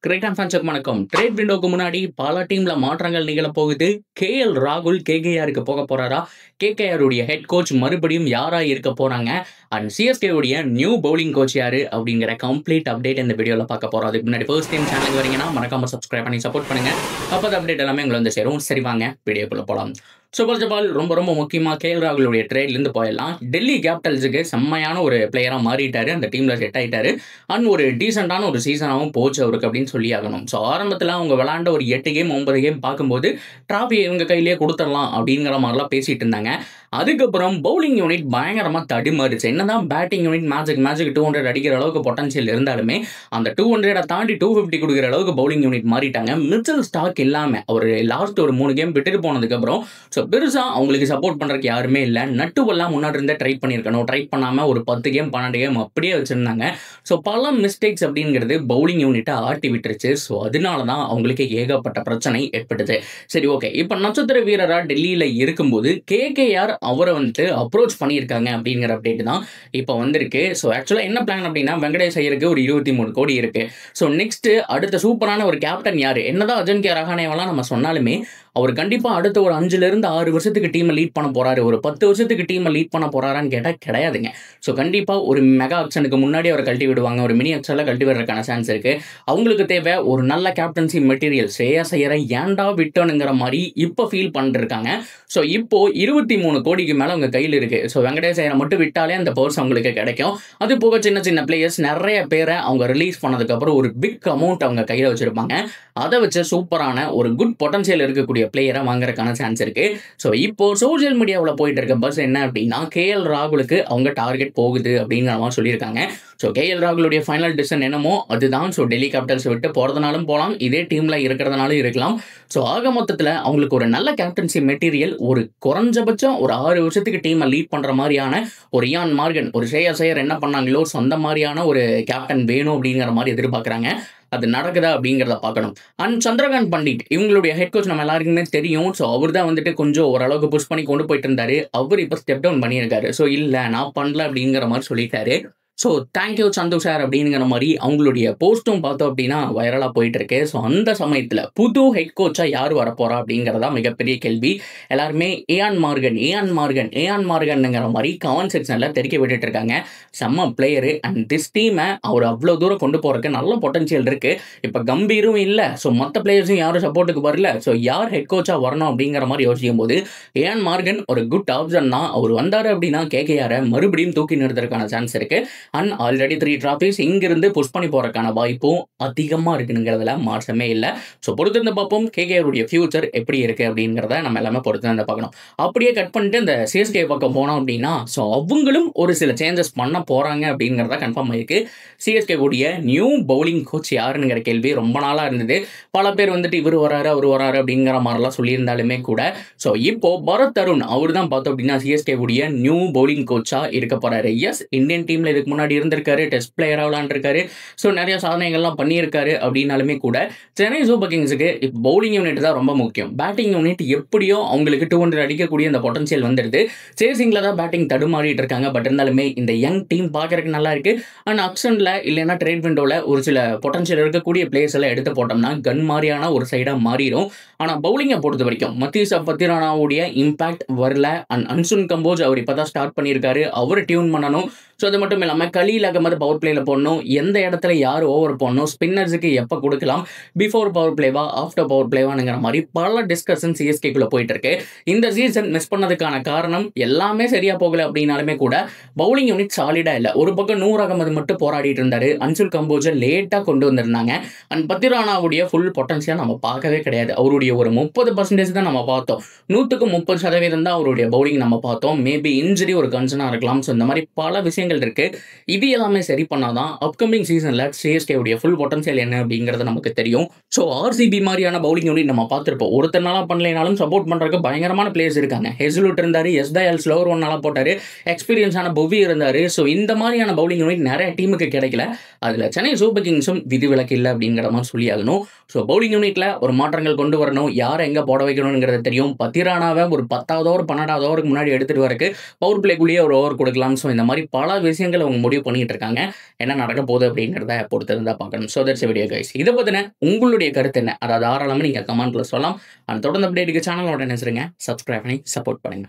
Cricket and ஃபேன்ஸுக்கு வணக்கம். Trade விண்டோக்கு முன்னாடி பல டீம்ல மாற்றங்கள் நிகழ போகுது. கேஎல் ராகுல் கேகேஆருக்கு போக போறாரா? கேகேஆர் உடைய ஹெட் கோச் மறுபடியும் யாரா இருக்க போறாங்க? அண்ட் சிஎஸ்கே உடைய நியூ பவுலிங் கோச் யாரு அப்படிங்கிற கம்ப்ளீட் அப்டேட் இந்த வீடியோல பார்க்க போறோம். அதுக்கு முன்னாடி ஃபர்ஸ்ட் டைம் சேனலுக்கு வரீங்கன்னா மறக்காம சப்ஸ்கிரைப் பண்ணி சப்போர்ட் பண்ணுங்க. அப்போ அப்டேட் எல்லாமே உங்களை வந்து சேரும். சரி வாங்க வீடியோக்குள்ள போலாம். ஃபர்ஸ்ட் ஆஃப் ஆல் ரொம்ப முக்கியமாக கேஎல் ராகுலுடைய ட்ரேட்லேருந்து போயிடலாம். டெல்லி கேபிட்டல்ஸுக்கு செம்மையான ஒரு பிளேயராக மாறிட்டாரு, அந்த டீமில் செட் ஆகிட்டாரு. அண்ட் ஒரு டீசெண்டான ஒரு சீசனாகவும் போச்சு அவருக்கு அப்படின்னு சொல்லி ஆகணும். ஸோ ஆரம்பத்தில் அவங்க விளாண்ட ஒரு 8 கேம் 9 கேம் பார்க்கும்போது டிராஃபியை இவங்க கையிலேயே கொடுத்துடலாம் அப்படிங்கிற மாதிரிலாம் பேசிட்டு இருந்தாங்க. அதுக்கப்புறம் பவுலிங் யூனிட் பயங்கரமாக தடுமாறுச்சு. என்னதான் பேட்டிங் யூனிட் மேஜிக் 200 அடிக்கிற அளவுக்கு பொட்டன்ஷியல் இருந்தாலுமே அந்த 200 தாண்டி 250 கொடுக்குற அளவுக்கு பவுலிங் யூனிட் மாறிட்டாங்க. மிச்சல் ஸ்டாக் இல்லாமல் அவர் லாஸ்ட் ஒரு 3 கேம் விட்டுட்டு போனதுக்கப்புறம் ஸோ பெருசாக அவங்களுக்கு சப்போர்ட் பண்ணுறதுக்கு யாருமே இல்லை. நட்டுவெல்லாம் முன்னாடி இருந்தே ட்ரை பண்ணியிருக்கணும். ட்ரை பண்ணாமல் ஒரு 10 கேம் 12 கேம் அப்படியே வச்சுருந்தாங்க. ஸோ பல மிஸ்டேக்ஸ் அப்படிங்கிறது பவுலிங் யூனிட்டை ஆட்டி விட்டுருச்சு. ஸோ அதனால தான் அவங்களுக்கு ஏகப்பட்ட பிரச்சனை ஏற்பட்டுச்சு. சரி, ஓகே. இப்போ நட்சத்திர வீரராக டெல்லியில் இருக்கும்போது கேகேஆர் அவரை வந்துட்டு அப்ரோச் பண்ணியிருக்காங்க அப்படிங்கிற அப்டேட் தான் இப்போ வந்திருக்கு. ஸோ ஆக்சுவலாக என்ன பிளான் அப்படின்னா வெங்கடேஷ் ஐயருக்கு ஒரு 23 கோடி இருக்கு. ஸோ நெக்ஸ்ட் அடுத்த சூப்பரான ஒரு கேப்டன் யாரு? என்னதான் அஜன்கே ரஹானேவெல்லாம் நம்ம சொன்னாலுமே அவர் கண்டிப்பாக அடுத்த ஒரு 5-6 வருஷத்துக்கு டீமை லீட் பண்ண போறாரு. ஒரு 10 வருஷத்துக்கு டீமை லீட் பண்ண போறாரான்னு கேட்டால் கிடையாதுங்க. ஸோ கண்டிப்பாக ஒரு மெகா ஆக்ஷனுக்கு முன்னாடி அவரை கழட்டி விடுவாங்க. ஒரு மினி ஆக்ஷனில் கழட்டி விடுறதுக்கான சான்ஸ் இருக்கு. அவங்களுக்கு தேவை ஒரு நல்ல கேப்டன்சி மெட்டீரியல். ஸ்ரேயாஸ் ஐயரை ஏன்டா விட்டோனுங்கிற மாதிரி இப்போ ஃபீல் பண்ணிருக்காங்க. ஸோ இப்போ 23 கோடிக்கு மேலே அவங்க கையில் இருக்கு. ஸோ வெங்கடேஷ் ஐயரை மட்டும் விட்டாலே அந்த பர்ஸ் அவங்களுக்கு கிடைக்கும். அது போக சின்ன பிளேயர்ஸ் நிறைய பேரை அவங்க ரிலீஸ் பண்ணதுக்கப்புறம் ஒரு பிக் அமௌண்ட் அவங்க கையில் வச்சிருப்பாங்க. அதை வச்சு சூப்பரான ஒரு குட் பொட்டன்ஷியல் இருக்கக்கூடிய பிளேயரை வாங்குறதுக்கான சான்ஸ் இருக்கு. ஸோ இப்போ சோசியல் மீடியாவில் போயிட்டு இருக்க பஸ் என்ன அப்படின்னா கேஎல் ராகுலுக்கு அவங்க டார்கெட் போகுது அப்படிங்கிற மாதிரி சொல்லியிருக்காங்க. ஸோ கேஎல் ராகுலுடைய ஃபைனல் டிசிஷன் என்னமோ அதுதான். ஸோ டெல்லி கேபிட்டல்ஸ் விட்டு போகிறதுனாலும் போகலாம், இதே டீமில் இருக்கிறதுனாலும் இருக்கலாம். ஸோ ஆக மொத்தத்தில் அவங்களுக்கு ஒரு நல்ல கேப்டன்சி மெட்டீரியல், ஒரு குறைஞ்சபட்சம் ஒரு 6 வருஷத்துக்கு டீமை லீட் பண்ணுற மாதிரியான ஒரு இயான் மார்கன், ஒரு ஸ்ரேயாஸ் ஐயர் என்ன பண்ணாங்களோ சொந்த மாதிரியான ஒரு கேப்டன் வேணும் அப்படிங்கிற மாதிரி எதிர்பார்க்குறாங்க. அது நடக்குதா அப்படிங்கிறத பார்க்கணும். அண்ட் சந்திரகாந்த் பண்டிட் இவங்களுடைய ஹெட் கோச் நம்ம எல்லாருக்குமே தெரியும். ஸோ அவர் தான் வந்துட்டு கொஞ்சம் ஓரளவுக்கு புஷ் பண்ணி கொண்டு போயிட்டு இருந்தாரு. அவர் இப்போ ஸ்டெப் டவுன் பண்ணியிருக்காரு. ஸோ இல்லை நான் பண்ணல அப்படிங்கிற மாதிரி சொல்லிட்டாரு. ஸோ தேங்க்யூ சந்து சார் அப்படிங்கிற மாதிரி அவங்களுடைய போஸ்ட்டும் பார்த்தோம் அப்படின்னா வைரலாக போயிட்டு இருக்கு. ஸோ அந்த சமயத்தில் புது ஹெட் கோச்சாக யார் வரப்போறா அப்படிங்கிறதா மிகப்பெரிய கேள்வி. எல்லாருமே ஏஆன் மார்கன்ங்கிற மாதிரி கமெண்ட் செக்ஷனில் தெரிக்க விட்டுட்டு இருக்காங்க. செம்ம பிளேயரு அண்ட் திஸ் டீமை அவர் அவ்வளோ தூரம் கொண்டு போகிறதுக்கு நல்ல பொட்டன்ஷியல் இருக்கு. இப்போ கம்பீரும் இல்லை, ஸோ மற்ற பிளேயர்ஸும் யாரும் சப்போர்ட்டுக்கு வரல. ஸோ யார் ஹெட் கோச்சாக வரணும் அப்படிங்கிற மாதிரி யோசிக்கும் போது ஏஆன் மார்கன் ஒரு குட் ஆப்ஷன் தான். அவர் வந்தார் அப்படின்னா கேகேஆரை மறுபடியும் தூக்கி நிறுத்துறதுக்கான சான்ஸ் இருக்கு. அண்ட் ஆல்ரெடி 3 டிராஃபிஸ் இங்கிருந்து புஷ் பண்ணி போறதுக்கான வாய்ப்பும் அதிகமாக இருக்குங்கிறதுல மாற்றமே இல்லை. ஸோ பொறுத்திருந்து பார்ப்போம் கேகேஆருடைய ஃபியூச்சர் எப்படி இருக்கு அப்படிங்கிறத நம்ம எல்லாமே பொறுத்திருந்து பார்க்கணும். அப்படியே கட் பண்ணிட்டு இந்த சிஎஸ்கே பக்கம் போனோம் அப்படின்னா ஸோ அவங்களும் ஒரு சில சேஞ்சஸ் பண்ண போறாங்க அப்படிங்கிறத கன்ஃபார்ம் ஆயிருக்கு. சிஎஸ்கே கூடிய நியூ பவுலிங் கோச் யாருங்கிற கேள்வி ரொம்ப நாளாக இருந்தது. பல பேர் வந்துட்டு இவர் வராரு அப்படிங்கிற மாதிரிலாம் சொல்லியிருந்தாலுமே கூட ஸோ இப்போ பரத் தருண் அவர் தான் பார்த்தோம் அப்படின்னா சிஎஸ்கே கூடிய நியூ பவுலிங் கோச்சா இருக்க போறாரு. எஸ், இந்தியன் டீம்ல இதுக்கு முன்னாடி இருந்திருக்காரு, டெஸ்ட் பிளேயராக விளாண்டுருக்காரு. ஸோ நிறைய சாதனைகள்லாம் பண்ணியிருக்காரு. அப்படின்னாலுமே கூட சென்னை சூப்பர் கிங்ஸுக்கு இப்போ பவுலிங் யூனிட் தான் ரொம்ப முக்கியம். பேட்டிங் யூனிட் எப்படியோ அவங்களுக்கு 200 அடிக்கக்கூடிய அந்த பொட்டன்ஷியல் வந்துடுது. சேசிங்கில் தான் பேட்டிங் தடுமாறிட்டு இருக்காங்க. பட் இருந்தாலுமே இந்த யங் டீம் பார்க்கறதுக்கு நல்லா இருக்கு. அண்ட் ஆக்ஷனில் இல்லைன்னா ட்ரேட் விண்டோவில் ஒரு சில பொட்டன்ஷியல் இருக்கக்கூடிய பிளேயர்ஸ் எல்லாம் எடுத்து போட்டோம்னா கன் மாதிரியான ஒரு சைடாக மாறிடும். ஆனால் பவுலிங்கை பொறுத்த வரைக்கும் மத்தீஸ் பத்திரானாவுடைய இம்பாக்ட் வரல. அண்ட் அன்சுன் கம்போஜ் அவர் இப்போ தான் ஸ்டார்ட் பண்ணியிருக்காரு, அவர் டியூன் பண்ணணும். ஸோ அது மட்டும் இல்லாமல் கலீல் அகமது பவர் பிளேயில் போடணும், எந்த இடத்துல யார் ஓவர் போடணும், ஸ்பின்னர்ஸுக்கு எப்போ கொடுக்கலாம், பிஃபோர் பவர் பிளேவா ஆஃப்டர் பவர் பிளேவானுங்கிற மாதிரி பல டிஸ்கஷன் சிஎஸ்கேக்குள்ளே போயிட்டு இருக்கு. இந்த சீசன் மிஸ் பண்ணதுக்கான காரணம் எல்லாமே சரியா போகல அப்படின்னாலுமே கூட பவுலிங் யூனிட் சாலிடா இல்லை. ஒரு பக்கம் நூர் அகமது மட்டும் போராடிட்டு இருந்தாரு, அன்சுல் கம்போஜை லேட்டாக கொண்டு வந்திருந்தாங்க. அண்ட் பத்திரானாவுடைய ஃபுல் பொட்டன்ஷியல் நம்ம பார்க்கவே கிடையாது. அவருடைய ஒரு 30% தான் நம்ம பார்த்தோம். 100க்கு 30% தான் அவருடைய பவுலிங் நம்ம பார்த்தோம். மேபி இன்ஜுரி ஒரு கன்சர்னாக இருக்கலாம். ஸோ இந்த மாதிரி பல விஷயங்கள் இருக்கு. இது எல்லாமே சரி பண்ணாதான் அப்கமிங் சீசன்ல சிஎஸ்கே உடைய ஃபுல் பொட்டன்ஷியல் என்ன அப்படிங்கிறது நமக்கு தெரியும். ஸோ ஆர்சிபி மாதிரியான பவுலிங் யூனிட் நம்ம பார்த்துருப்போம். ஒருத்தர் நாளா பண்ணலைனாலும் சப்போர்ட் பண்றதுக்கு பயங்கரமான பிளேயர்ஸ் இருக்காங்க. ஹெஸ்லூட் இருந்தாரு, எஸ்தயல் ஸ்லோவர் 1 நாளா போட்டாரு, எக்ஸ்பீரியன்ஸான பொவி இருந்தாரு. ஸோ இந்த மாதிரியான பவுலிங் யூனிட் நிறைய டீமுக்கு கிடைக்கல. அதுல சென்னை சூப்பர் கிங்ஸும் விதிவிலக்கு இல்லை அப்படிங்கிற மாதிரி சொல்லி ஆகணும். ஸோ பவுலிங் யூனிட்ல ஒரு மாற்றங்கள் கொண்டு வரணும், யாரை எங்க போட வைக்கணும்ங்கிறது தெரியும். பத்திரானாவை ஒரு 10வது ஓவர் 12வது ஓவருக்கு முன்னாடி எடுத்துட்டு வரக்கு பவர் பிளேக்குள்ளேயே ஒரு ஓவர் கொடுக்கலாம். ஸோ இந்த மாதிரி பல விஷயங்கள் அவங்க முடிவு பண்ணிட்டு இருக்காங்க. என்ன நடக்க போகுது அப்படிங்கிறத பொறுத்து இருந்தா பார்க்கணும். So that's video guys. இதை பத்தின உங்களுடைய கருத்து என்ன? அதை தாராளமாக நீங்கள் கமெண்ட்ல சொல்லலாம். தொடர்ந்து அப்டேட்டுக்கு சேனலோட நினைச்சிருங்க. சப்ஸ்கிரைப் பண்ணி சப்போர்ட் பண்ணுங்க.